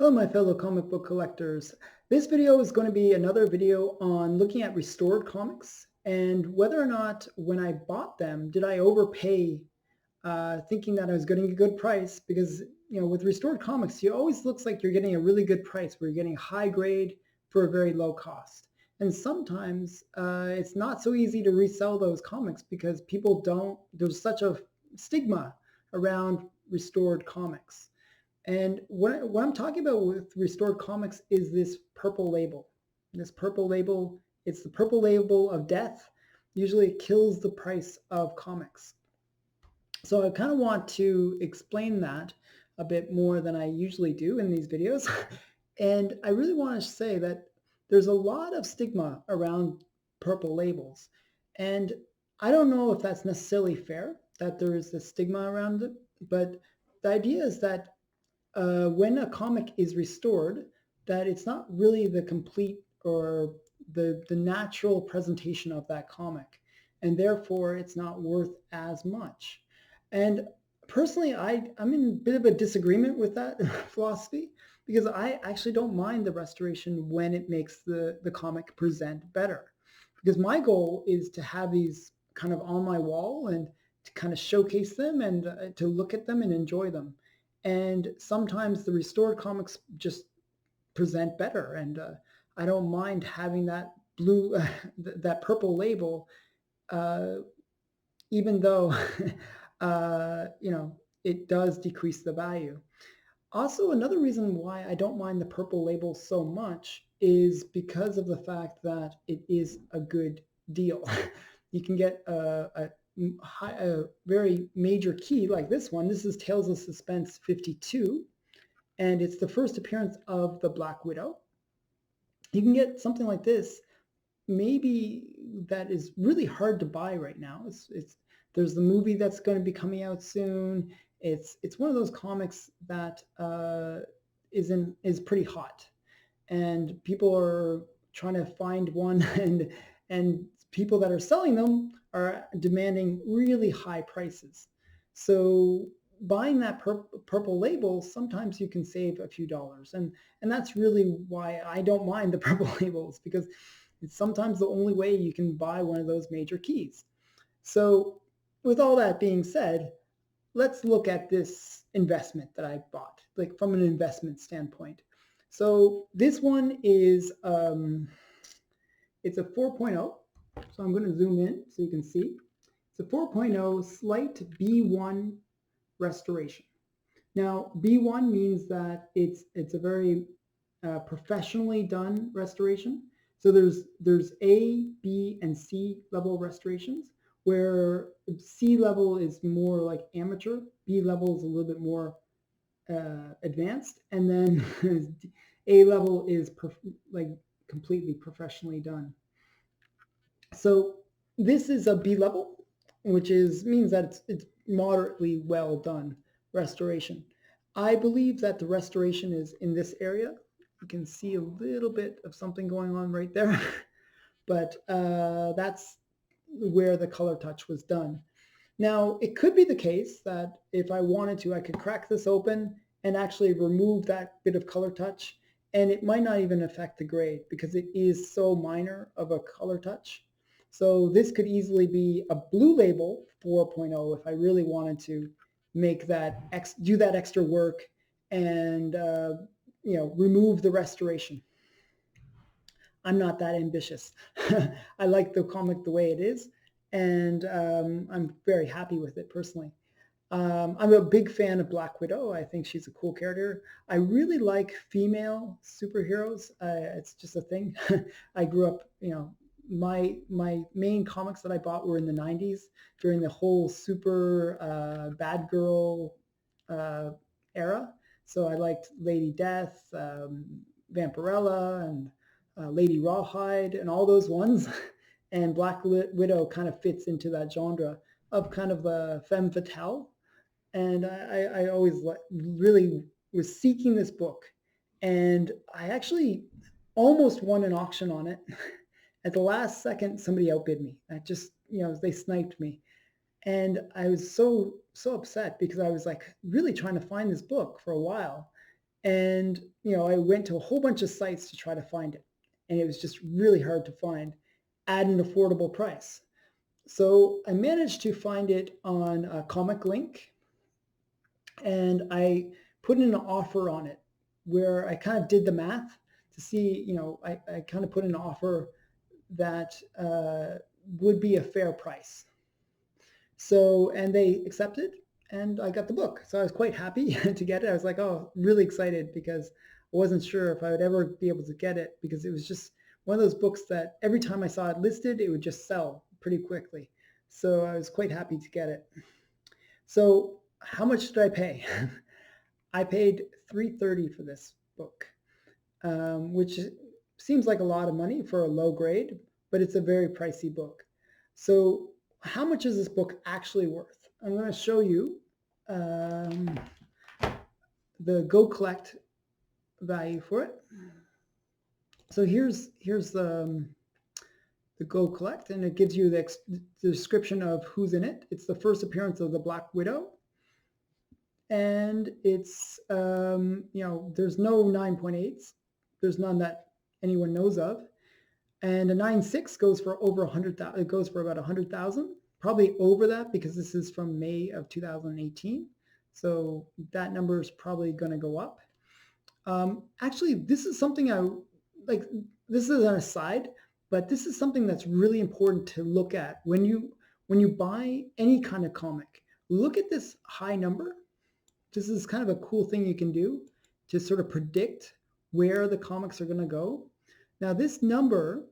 Hello, my fellow comic book collectors. This video is going to be another video on looking at restored comics and whether or not when I bought them, did I overpay thinking that I was getting a good price because, with restored comics, it always looks like you're getting a really good price where you're getting high grade for a very low cost. And sometimes it's not so easy to resell those comics because people don't, there's such a stigma around restored comics. And what I'm talking about with restored comics is this purple label. This purple label, it's the purple label of death. Usually it kills the price of comics. So I kind of want to explain that a bit more than I usually do in these videos. And I really want to say that there's a lot of stigma around purple labels. And I don't know if that's necessarily fair, that there is a stigma around it, but the idea is that when a comic is restored, that it's not really the complete or the natural presentation of that comic, and therefore it's not worth as much. And personally, I'm in a bit of a disagreement with that philosophy because I actually don't mind the restoration when it makes the comic present better. Because my goal is to have these kind of on my wall and to kind of showcase them and to look at them and enjoy them. And sometimes the restored comics just present better. And I don't mind having that blue, that purple label, uh, even though, it does decrease the value. Also, another reason why I don't mind the purple label so much is because of the fact that it is a good deal. You can get a very major key like this one. This is Tales of Suspense 52, and it's the first appearance of the Black Widow. You can get something like this, maybe that is really hard to buy right now. It's there's the movie that's going to be coming out soon. It's one of those comics that is pretty hot, and people are trying to find one, and people that are selling them are demanding really high prices. So buying that purple label, sometimes you can save a few dollars, and that's really why I don't mind the purple labels, because it's sometimes the only way you can buy one of those major keys. So with all that being said, let's look at this investment that I bought, like from an investment standpoint. So this one is, it's a 4.0. So I'm going to zoom in so you can see. It's a 4.0 slight B1 restoration. Now, B1 means that it's a very professionally done restoration. So there's A, B, and C level restorations, where C level is more like amateur, B level is a little bit more advanced, and then A level is like completely professionally done. So this is a B level, which means that it's moderately well done restoration. I believe that the restoration is in this area. You can see a little bit of something going on right there, but that's where the color touch was done. Now, it could be the case that if I wanted to, I could crack this open and actually remove that bit of color touch, and it might not even affect the grade because it is so minor of a color touch. So this could easily be a blue label 4.0 if I really wanted to make that do that extra work and remove the restoration. I'm not that ambitious. I like the comic the way it is, and I'm very happy with it personally. I'm a big fan of Black Widow. I think she's a cool character. I really like female superheroes. It's just a thing. I grew up, my main comics that I bought were in the 90s during the whole super bad girl era. So I liked Lady Death, Vampirella, and Lady Rawhide, and all those ones. And Black Widow kind of fits into that genre of kind of the femme fatale. And I always really was seeking this book, and I actually almost won an auction on it. At the last second, somebody outbid me. I just, they sniped me, and I was so upset because I was like really trying to find this book for a while, And, I went to a whole bunch of sites to try to find it. And it was just really hard to find at an affordable price. So I managed to find it on a Comic Link, and I put in an offer on it where I kind of did the math to see, I kind of put in an offer that would be a fair price. So, and they accepted, and I got the book. So I was quite happy to get it. I was like, oh, really excited because I wasn't sure if I would ever be able to get it because it was just one of those books that every time I saw it listed, it would just sell pretty quickly. So I was quite happy to get it. So how much did I pay? I paid $3.30 for this book, which seems like a lot of money for a low grade, but it's a very pricey book. So how much is this book actually worth? I'm going to show you the Go Collect value for it. So here's the Go Collect, and it gives you the description of who's in it. It's the first appearance of the Black Widow, and it's there's no 9.8s. There's none that anyone knows of. And a 9.6 goes for over 100,000. It goes for about 100,000, probably over that because this is from May of 2018. So that number is probably going to go up. Actually, this is something I like. This is an aside, but this is something that's really important to look at when you buy any kind of comic. Look at this high number. This is kind of a cool thing you can do to sort of predict where the comics are going to go. Now, this number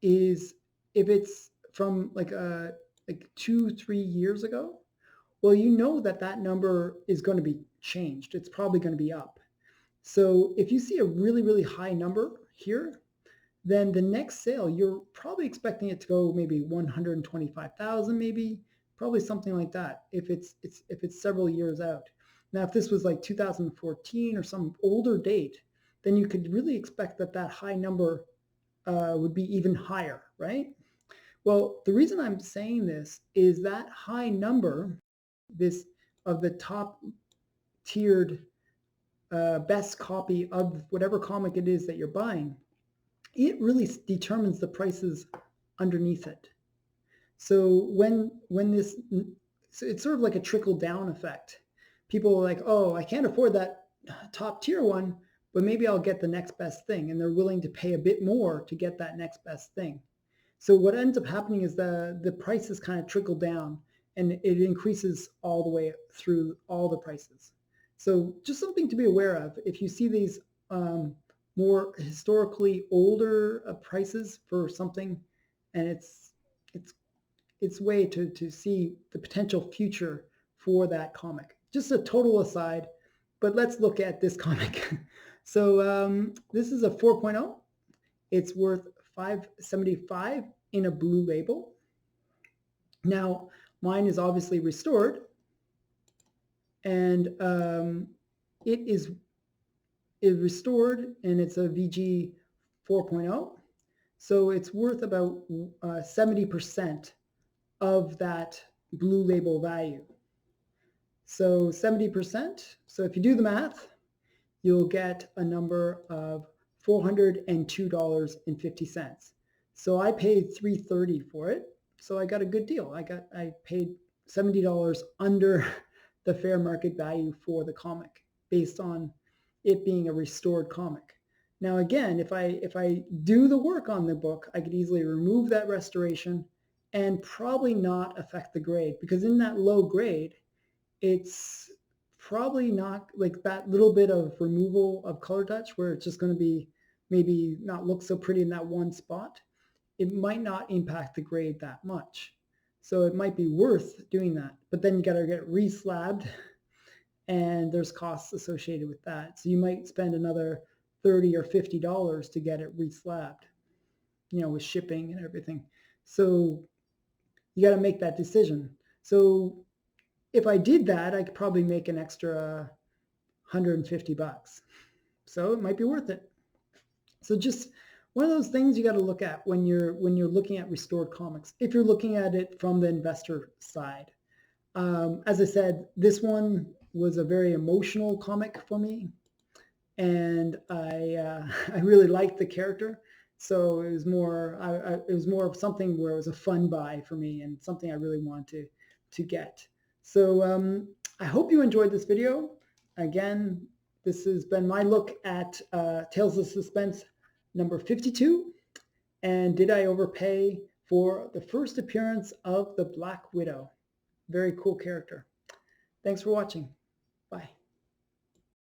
is if it's from like 2-3 years ago, well, you know that number is going to be changed. It's probably going to be up. So if you see a really, really high number here, then the next sale, you're probably expecting it to go maybe 125,000, maybe, probably something like that if it's several years out. Now, if this was like 2014 or some older date, then you could really expect that high number would be even higher, right? Well, the reason I'm saying this is that high number, this of the top tiered best copy of whatever comic it is that you're buying, it really determines the prices underneath it. So when this, so it's sort of like a trickle down effect. People are like, oh, I can't afford that top tier one, but maybe I'll get the next best thing. And they're willing to pay a bit more to get that next best thing. So what ends up happening is the prices kind of trickle down and it increases all the way through all the prices. So just something to be aware of. If you see these more historically older prices for something, and it's way to see the potential future for that comic. Just a total aside, but let's look at this comic. So this is a 4.0. It's worth $5.75 in a blue label. Now, mine is obviously restored, and it is restored, and it's a VG 4.0. So it's worth about 70% of that blue label value. So 70%. So if you do the math, you'll get a number of $402.50. So I paid $3.30 for it. So I got a good deal. I paid $70 under the fair market value for the comic based on it being a restored comic. Now again, if I do the work on the book, I could easily remove that restoration and probably not affect the grade, because in that low grade, it's probably not like that little bit of removal of color touch where it's just going to be maybe not look so pretty in that one spot. It might not impact the grade that much. So it might be worth doing that. But then you got to get it re-slabbed, and there's costs associated with that. So you might spend another $30 or $50 to get it re-slabbed, with shipping and everything. So you got to make that decision. So if I did that, I could probably make an extra $150. So it might be worth it. So just one of those things you got to look at when you're looking at restored comics, if you're looking at it from the investor side. As I said, this one was a very emotional comic for me. and I really liked the character. So it was more it was more of something where it was a fun buy for me and something I really want to get. So I hope you enjoyed this video. Again, this has been my look at Tales of Suspense number 52. And did I overpay for the first appearance of the Black Widow? Very cool character. Thanks for watching. Bye.